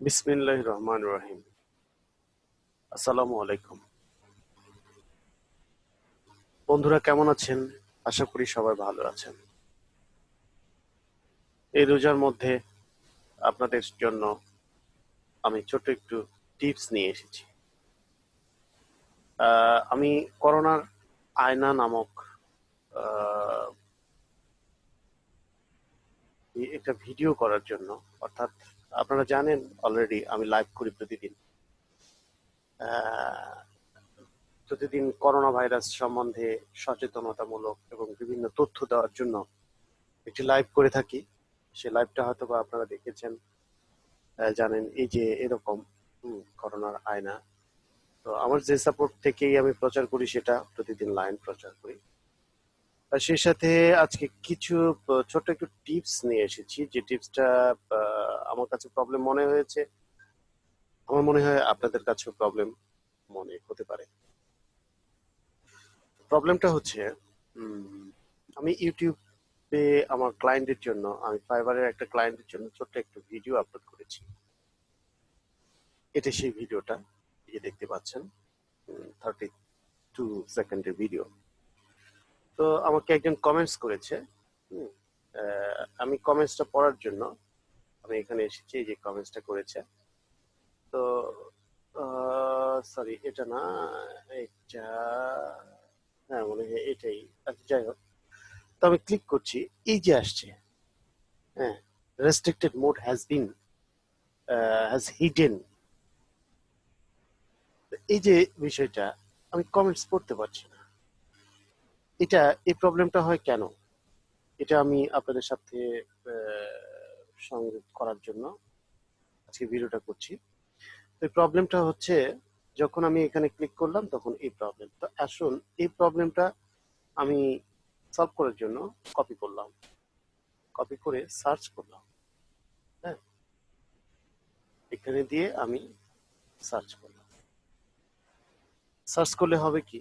বিসমিল্লাহির রহমানির রহিম। আসসালামু আলাইকুম। বন্ধুরা কেমন আছেন? আশা করি সবাই ভালো আছেন। এই রোজার মধ্যে আপনাদের জন্য আমি ছোট্ট একটু টিপস নিয়ে এসেছি। আমি করোনার আয়না নামক আহ, একটা ভিডিও করার জন্য, অর্থাৎ আপনারা জানেন অলরেডি আমি লাইভ করি প্রতিদিন। আহ, প্রতিদিন করোনা ভাইরাস সম্বন্ধে সচেতনতামূলক এবং বিভিন্ন তথ্য দেওয়ার জন্য একটি লাইভ করে থাকি। সে লাইভটা হয়তো বা আপনারা দেখেছেন, জানেন এই যে এরকম করোনার আয়না। তো আমার যে সাপোর্ট থেকেই আমি প্রচার করি সেটা প্রতিদিন লাইন প্রচার করি। আর সেই সাথে আজকে কিছু ছোট্ট একটু টিপস নিয়ে এসেছি, যে টিপসটা আমার কাছে প্রবলেম মনে হয়েছে। আমার মনে হয় আপনাদের কাছেও প্রবলেম মনে হতে পারে। প্রবলেমটা হচ্ছে, উম, আমি ইউটিউবে আমার ক্লায়েন্টের জন্য, আমি ফাইবারের একটা ক্লায়েন্টের জন্য ছোট্ট একটু ভিডিও আপলোড করেছি। এটা সেই ভিডিওটা, এই যে দেখতে পাচ্ছেন, 32 সেকেন্ডের ভিডিও। তো আমাকে একজন কমেন্টস করেছে। হুম, আমি কমেন্টসটা পড়ার জন্য আমি এখানে এসেছি। এই যে কমেন্টসটা করেছে, তো সরি এটা না, এটা, হ্যাঁ মনে হয় এটাই। আচ্ছা যাই হোক, তো আমি ক্লিক করছি, এই যে আসছে, হ্যাঁ, রেস্ট্রিক্টেড মোড হ্যাজ হিডেন। এই যে বিষয়টা, আমি কমেন্টস পড়তে পারছি না। এটা, এই প্রবলেমটা হয় কেন, এটা আমি আপনাদের সাথে সংযোগ করার জন্য আজকে ভিডিওটা করছি। তো এই প্রবলেমটা হচ্ছে, যখন আমি এখানে ক্লিক করলাম তখন এই প্রবলেম। তো আসুন এই প্রবলেমটা আমি সলভ করার জন্য কপি করলাম, কপি করে সার্চ করলাম। হ্যাঁ, এখানে দিয়ে আমি সার্চ করলাম। সার্চ করলে হবে কি,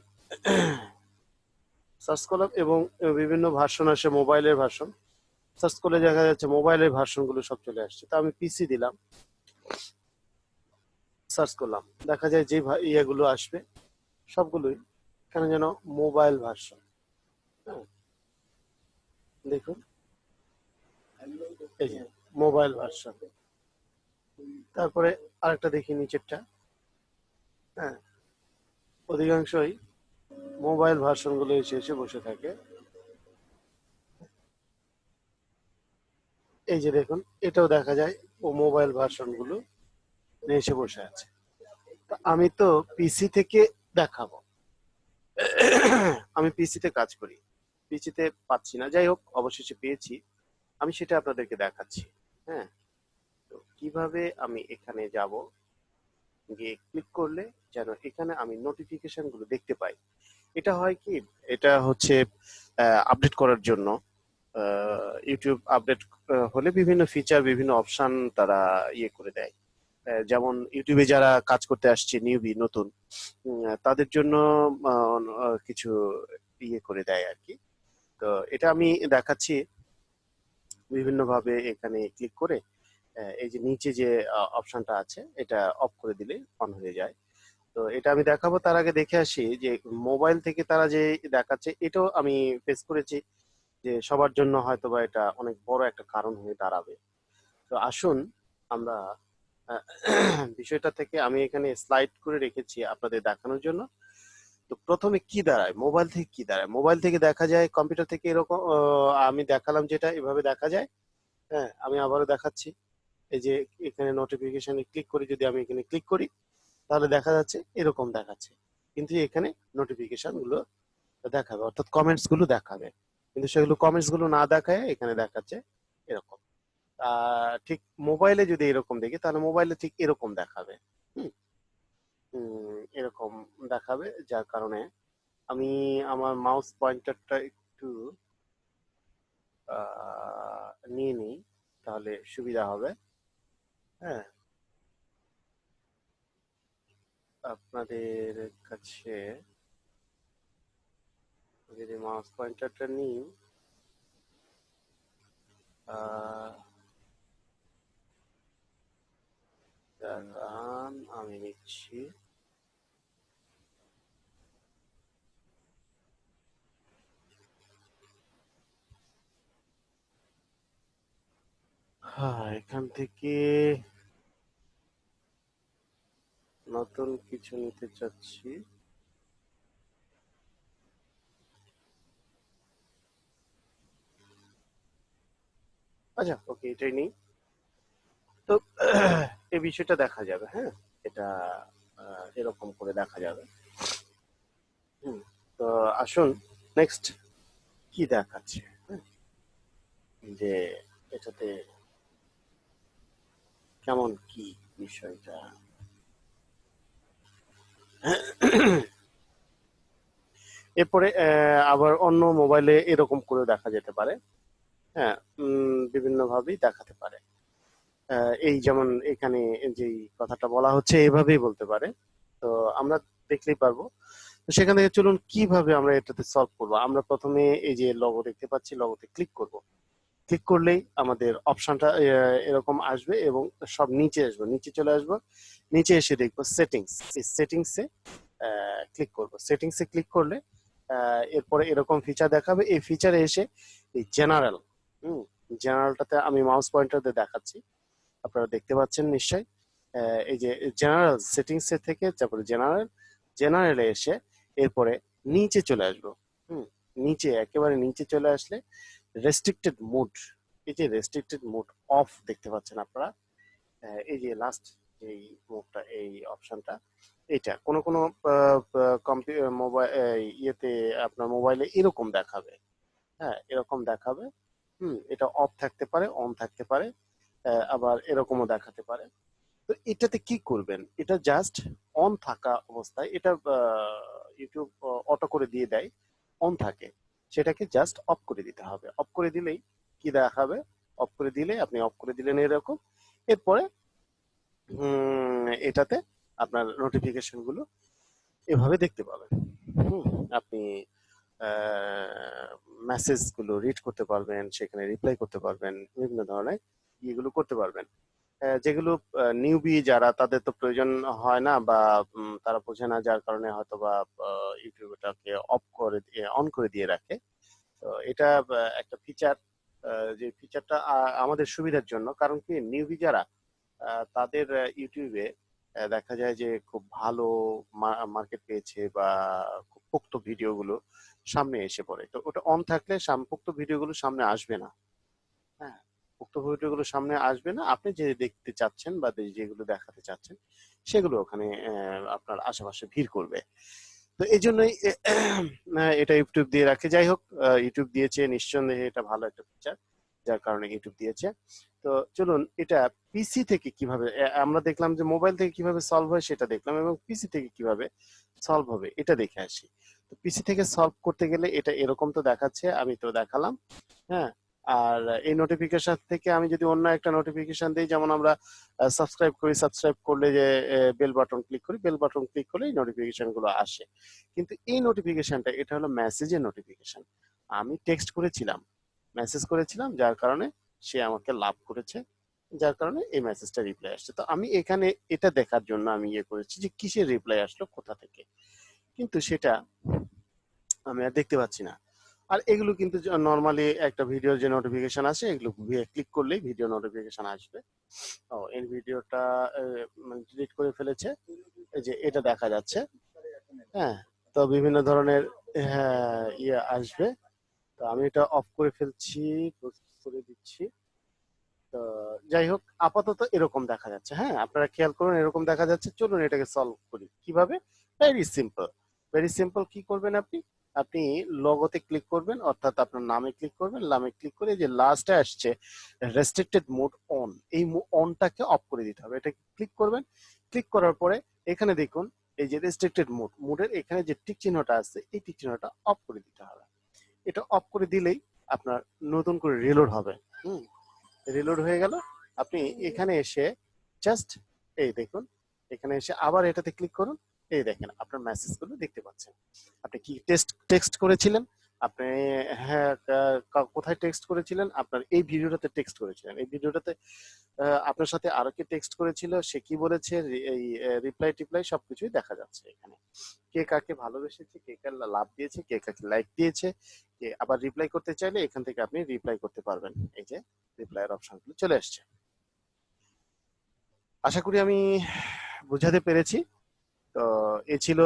সার্চ করলাম এবং বিভিন্ন ভার্সন আসে, মোবাইলের ভার্সন। সার্চ করলে দেখা যাচ্ছে মোবাইলের ভার্সন গুলো সব চলে আসছে। তো আমি পিসি দিলাম, সার্চ করলাম, দেখা যায় যে ইয়েগুলো আসবে সবগুলোই কেন যেন মোবাইল ভার্সন। হ্যাঁ, দেখুন, এই যে মোবাইল ভার্সন। তারপরে আরেকটা দেখি নিচেরটা, হ্যাঁ, অধিকাংশই মোবাইল ভার্সন গুলো এসে এসে বসে থাকে। এই যে দেখুন, এটাও দেখা যায় ও মোবাইল ভার্সন গুলো এসে বসে আছে। তা আমি তো পিসি থেকে দেখাবো, আমি পিসিতে কাজ করি, পিসিতে পাচ্ছি না। যাই হোক, অবশেষে পেয়েছি, আমি সেটা আপনাদেরকে দেখাচ্ছি। হ্যাঁ, তো কিভাবে আমি এখানে যাব, গিয়ে ক্লিক করলে যেন এখানে আমি নোটিফিকেশন গুলো দেখতে পাই। এটা হয় কি, এটা হচ্ছে আপডেট করার জন্য। ইউটিউব আপডেট হলে বিভিন্ন ফিচার, বিভিন্ন অপশন তারা ইয়ে করে দেয়। যেমন ইউটিউবে যারা কাজ করতে আসছে নিউবি, নতুন, তাদের জন্য কিছু ইয়ে করে দেয় আর কি। তো এটা আমি দেখাচ্ছি বিভিন্ন ভাবে। এখানে ক্লিক করে এই যে নিচে যে অপশনটা আছে, এটা অফ করে দিলে অন হয়ে যায়। তো এটা আমি দেখাবো, তার আগে দেখে আসি যে মোবাইল থেকে তারা যে দেখাচ্ছে, এটাও আমি ফেস করেছি, যে সবার জন্য হয়তো বা এটা অনেক বড় একটা কারণ হয়ে দাঁড়াবে। তো আসুন আমরা বিষয়টা থেকে, আমি এখানে স্লাইড করে রেখেছি আপনাদের দেখানোর জন্য। তো প্রথমে কি দাঁড়ায়, মোবাইল থেকে কি দাঁড়ায়, মোবাইল থেকে দেখা যায়, কম্পিউটার থেকে এরকম আমি দেখালাম যেটা এভাবে দেখা যায়। হ্যাঁ, আমি আবারও দেখাচ্ছি। এই যে এখানে নোটিফিকেশনে ক্লিক করি, যদি আমি এখানে ক্লিক করি তাহলে দেখা যাচ্ছে এরকম দেখাচ্ছে, কিন্তু এখানে নোটিফিকেশন গুলো দেখাবে, অর্থাৎ কমেন্টস গুলো দেখাবে, কিন্তু সেগুলো কমেন্টস গুলো না দেখায় এখানে দেখাচ্ছে এরকম। ঠিক মোবাইলে যদি এরকম দেখি তাহলে মোবাইলে ঠিক এরকম দেখাবে। হুম, এরকম দেখাবে, যার কারণে আমি আমার মাউস পয়েন্টারটা একটু নিয়ে নিই, তাহলে সুবিধা হবে। হ্যাঁ, আপনাদের কাছে যদি মাউস পয়েন্টারটা নিই, আহ, দাঁড়ান, আমি নিচ্ছি। হ্যাঁ, এখান থেকে নতুন কিছু নিতে চাচ্ছি। আচ্ছা, ওকে, এটাই নেই। তো এই বিষয়টা দেখা যাবে। হ্যাঁ, এটা এরকম করে দেখা যাবে। হুম, তো আসুন নেক্সট কি দেখাচ্ছে। হ্যাঁ, যে এটাতে কেমন কি বিষয়টা। এরপরে আবার অন্য মোবাইলে এরকম করে দেখা যেতে পারে। হ্যাঁ, বিভিন্ন ভাবেই দেখাতে পারে। এই যেমন এখানে যেই কথাটা বলা হচ্ছে এভাবেই বলতে পারে। তো আমরা দেখলেই পারবো। তো সেখান থেকে চলুন কিভাবে আমরা এটাতে সলভ করবো। আমরা প্রথমে এই যে লগো দেখতে পাচ্ছি, লগোতে ক্লিক করব। ক্লিক করলেই আমাদের অপশনটা এরকম আসবে এবং সব নিচে আসবো, নিচে চলে আসবো। নিচে এসে দেখবো সেটিংস। এই সেটিংসে ক্লিক করব। সেটিংসে ক্লিক করলে এরপরে এরকম ফিচার দেখাবে। এই ফিচারে এসে এই জেনারেল, হুম, জেনারেলটাতে আমি মাউস পয়েন্টার দিয়ে দেখাচ্ছি, আপনারা দেখতে পাচ্ছেন নিশ্চয়ই। এই যে জেনারেল সেটিংস এর থেকে তারপরে জেনারেলে এসে এরপরে নিচে চলে আসবো। হুম, নিচে একেবারে নিচে চলে আসলে রেস্ট্রিক্টেড মোড, এই যে রেস্ট্রিক্টেড মোড অফ দেখতে পাচ্ছেন আপনারা। এই যে লাস্ট এই মোডটা, এই অপশনটা, এটা কোনো কোনো কম্পিউটার মোবাইল ইয়েতে আপনার মোবাইলে এরকম দেখাবে। হ্যাঁ, এরকম দেখাবে। এটা অফ থাকতে পারে, অন থাকতে পারে, আবার এরকমও দেখাতে পারে। তো এটাতে কি করবেন, এটা জাস্ট অন থাকা অবস্থায় এটা ইউটিউব অটো করে দিয়ে দেয়, অন থাকে, সেটাকে জাস্ট অফ করে দিতে হবে। অফ করে দিলেই কি দেখাবে, অফ করে দিলে আপনি অফ করে দিলেন এরকম। এরপরে এটাতে আপনার নোটিফিকেশন গুলো এভাবে দেখতে পাবেন। হুম, আপনি মেসেজ গুলো রিড করতে পারবেন, সেখানে রিপ্লাই করতে পারবেন, বিভিন্ন ধরনের ইয়েগুলো করতে পারবেন। যেগুলো নিউবি যারা, তাদের তো প্রয়োজন হয় না, বা তারা বোঝে না, যার কারণে হয়তো বা ইউটিউবটাকে অফ করে দিয়ে অন করে দিয়ে রাখে। তো এটা একটা ফিচার, যে ফিচারটা আমাদের সুবিধার জন্য। কারণ কি, নিউবি যারা তাদের ইউটিউবে দেখা যায় যে খুব ভালো মার্কেট পেয়েছে, বা খুব পোক্ত ভিডিওগুলো সামনে এসে পড়ে। তো ওটা অন থাকলে পোক্ত ভিডিওগুলো সামনে আসবে না। হ্যাঁ, উক্ত ভিডিওগুলো সামনে আসবে না। আপনি যে দেখতে চাচ্ছেন বা যেগুলো দেখাতে চাচ্ছেন সেগুলো ওখানে আপনার আশেপাশে ভিড় করবে। তো এই জন্যই এটা ইউটিউব দিয়ে রাখে। যাই হোক, ইউটিউব দিয়েছে, নিঃসন্দেহে এটা ভালো একটা ফিচার, যার কারণে ইউটিউব দিয়েছে। তো চলুন এটা পিসি থেকে কিভাবে, আমরা দেখলাম যে মোবাইল থেকে কিভাবে সলভ হয় সেটা দেখলাম, এবং পিসি থেকে কিভাবে সলভ হবে এটা দেখে আসি। তো পিসি থেকে সলভ করতে গেলে এটা এরকম তো দেখাচ্ছে, আমি তো দেখালাম। হ্যাঁ, আর এই নোটিফিকেশন থেকে আমি যদি অন্য একটা নোটিফিকেশন দিই, যেমন আমরা সাবস্ক্রাইব করি, সাবস্ক্রাইব করলে যে বেল বাটন ক্লিক করি, বেল বাটন ক্লিক করলে এই নোটিফিকেশন গুলো আসে। কিন্তু এই নোটিফিকেশনটা এটা হলো মেসেজের নোটিফিকেশন। আমি টেক্সট করেছিলাম, মেসেজ করেছিলাম, যার কারণে সে আমাকে লাভ করেছে, যার কারণে এই মেসেজটা রিপ্লাই আসছে। তো আমি এখানে এটা দেখার জন্য আমি ইয়ে করেছি যে কিসের রিপ্লাই আসলো, কোথা থেকে, কিন্তু সেটা আমি আর দেখতে পাচ্ছি না। আর এগুলো কিন্তু নর্মালি একটা ভিডিওর যে নোটিফিকেশন আসে, এগুলো ক্লিক করলেই ভিডিও নোটিফিকেশন আসবে। ও, এই ভিডিওটা ডিলিট করে ফেলেছে, এই যে এটা দেখা যাচ্ছে। হ্যাঁ, তো বিভিন্ন ধরনের ইয়ে আসবে। তো আমি এটা অফ করে ফেলছি, করে দিচ্ছি। তো যাই হোক, আপাতত এরকম দেখা যাচ্ছে। হ্যাঁ, আপনারা খেয়াল করুন, এরকম দেখা যাচ্ছে। চলুন এটাকে সলভ করি কিভাবে। Very simple, very simple. কি করবেন আপনি, আপনি লগোতে ক্লিক করবেন, অর্থাৎ আপনার নামে ক্লিক করবেন। নামে ক্লিক করে যে লাস্টে আসছে রেস্ট্রিক্টেড মোড অন, এই অনটাকে অফ করে দিতে হবে। এটা ক্লিক করবেন। ক্লিক করার পরে এখানে দেখুন, এই যে রেস্ট্রিক্টেড মোড, মোডের এখানে যে টিক চিহ্নটা আছে, এই টিক চিহ্নটা অফ করে দিতে হবে। এটা অফ করে দিলেই আপনার নতুন করে রিলোড হবে। হুম, রিলোড হয়ে গেল। আপনি এখানে এসে জাস্ট এই দেখুন, এখানে এসে আবার এটাতে ক্লিক করুন। এই দেখেন আপনার মেসেজগুলো দেখতে পাচ্ছেন। আপনি কি টেক্সট করেছিলেন, আপনি, হ্যাঁ, কোথায় টেক্সট করেছিলেন? আপনার এই ভিডিওটাতে টেক্সট করেছিলেন। এই ভিডিওটাতে আপনার সাথে আরো কে টেক্সট করেছিল, সে কি বলেছে, এই রিপ্লাই টিপ্লাই সবকিছুই দেখা যাচ্ছে এখানে। কে কাকে ভালোবেসেছে, কে কার লাভ দিয়েছে, কে কাকে লাইক দিয়েছে, কে আবার রিপ্লাই করতে চাইলে এখান থেকে আপনি রিপ্লাই করতে পারবেন। এই যে রিপ্লাইয়ের অপশনগুলো চলে আসছে। আশা করি আমি বুঝাতে পেরেছি। তো এ ছিল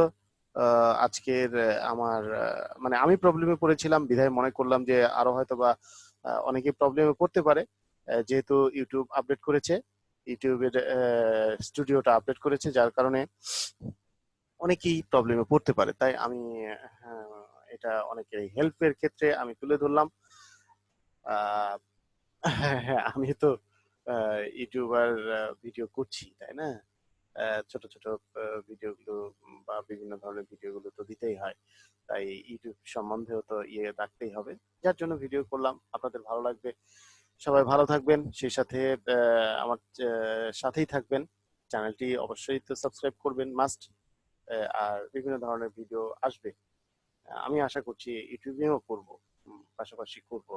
আজকের আমার মানে আমি প্রবলেমে পড়েছিলাম বিধায় মনে করলাম যে আরো হয়তো বা অনেকে প্রবলেমে পড়তে পারে। যেহেতু ইউটিউব আপডেট করেছে, ইউটিউবের স্টুডিওটা আপডেট করেছে, যার কারণে অনেকেই প্রবলেমে পড়তে পারে, তাই আমি এটা অনেকের হেল্পের ক্ষেত্রে আমি তুলে ধরলাম। আহ, হ্যাঁ হ্যাঁ, আমি তো ইউটিউবার ভিডিও করছি, তাই না? ছোট ছোট ভিডিওগুলো বা বিভিন্ন ধরনের ভিডিওগুলো তো দিতেই হয়, তাই ইউটিউব সম্বন্ধেও তো ইয়ে রাখতেই হবে, যার জন্য ভিডিও করলাম। আপনাদের ভালো লাগবে। সবাই ভালো থাকবেন, সেই সাথে আমার সাথেই থাকবেন। চ্যানেলটি অবশ্যই তো সাবস্ক্রাইব করবেন, মাস্ট। আর বিভিন্ন ধরনের ভিডিও আসবে, আমি আশা করছি ইউটিউবেও করব, পাশাপাশি করব।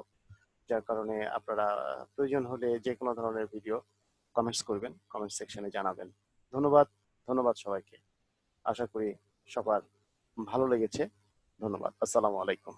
যার কারণে আপনারা প্রয়োজন হলে যে কোনো ধরনের ভিডিও কমেন্টস করবেন, কমেন্ট সেকশনে জানাবেন। ধন্যবাদ। ধন্যবাদ সবাইকে। আশা করি সবার ভালো লেগেছে। ধন্যবাদ। আসসালামু আলাইকুম।